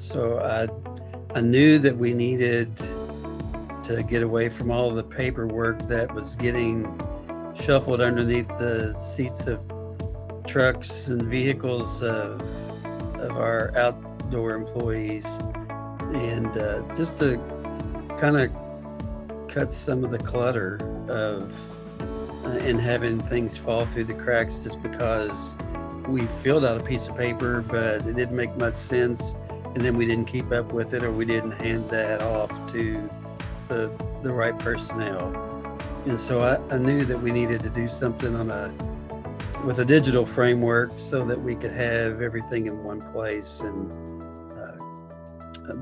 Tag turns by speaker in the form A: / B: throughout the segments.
A: So I knew that we needed to get away from all the paperwork that was getting shuffled underneath the seats of trucks and vehicles of our outdoor employees, and just to kind of cut some of the clutter of and having things fall through the cracks just because we filled out a piece of paper but it didn't make much sense, and then we didn't keep up with it, or we didn't hand that off to the right personnel. And so I knew that we needed to do something with a digital framework so that we could have everything in one place, and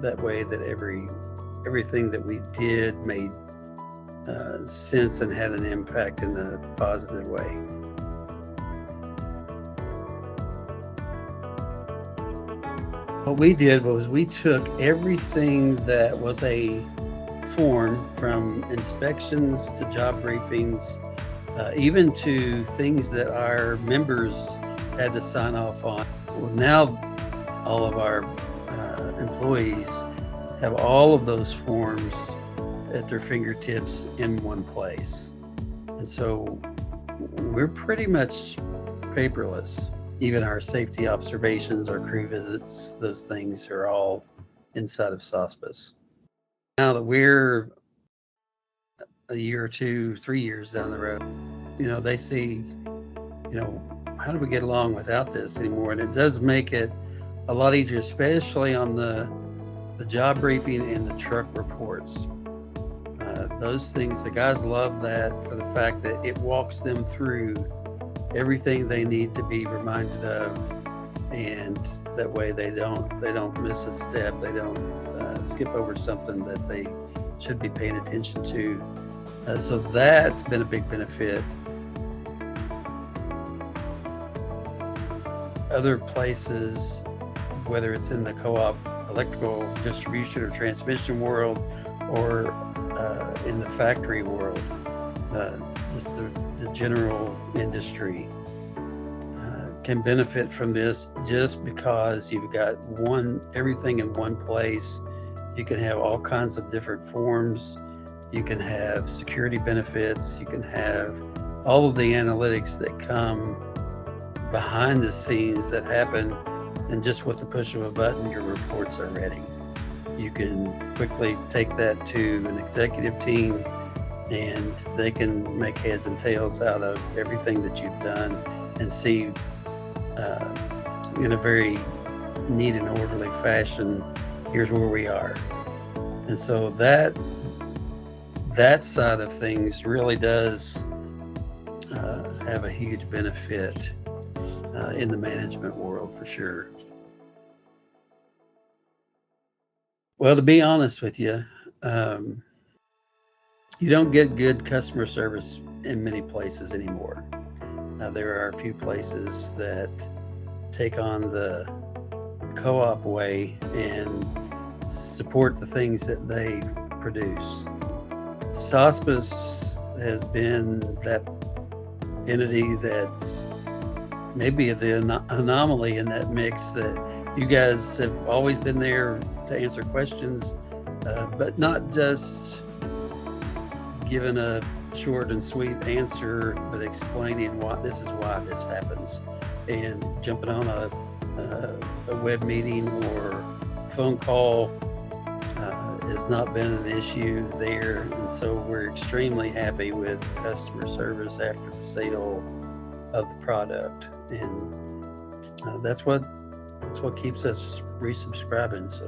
A: that way that everything that we did made sense and had an impact in a positive way. What we did was we took everything that was a form, from inspections to job briefings, even to things that our members had to sign off on. Well, now all of our employees have all of those forms at their fingertips in one place. And so we're pretty much paperless. Even our safety observations, our crew visits, those things are all inside of SOSPIS. Now that we're a year or 2, 3 years down the road, they see, how do we get along without this anymore? And it does make it a lot easier, especially on the job briefing and the truck reports. Those things, the guys love that for the fact that it walks them through everything they need to be reminded of, and that way they don't miss a step. They don't skip over something that they should be paying attention to. So that's been a big benefit. Other places, whether it's in the co-op electrical distribution or transmission world, or in the factory world, just the general industry can benefit from this, just because you've got everything in one place. You can have all kinds of different forms. You can have security benefits. You can have all of the analytics that come behind the scenes that happen, and just with the push of a button, your reports are ready. You can quickly take that to an executive team, and they can make heads and tails out of everything that you've done and see in a very neat and orderly fashion, here's where we are. And so that side of things really does have a huge benefit in the management world, for sure. Well, to be honest with you, you don't get good customer service in many places anymore. There are a few places that take on the co-op way and support the things that they produce. SOSPIS has been that entity that's maybe the anomaly in that mix, that you guys have always been there to answer questions, but not just giving a short and sweet answer, but explaining why this happens, and jumping on a web meeting or phone call has not been an issue there. And so we're extremely happy with customer service after the sale of the product, and that's what keeps us resubscribing. So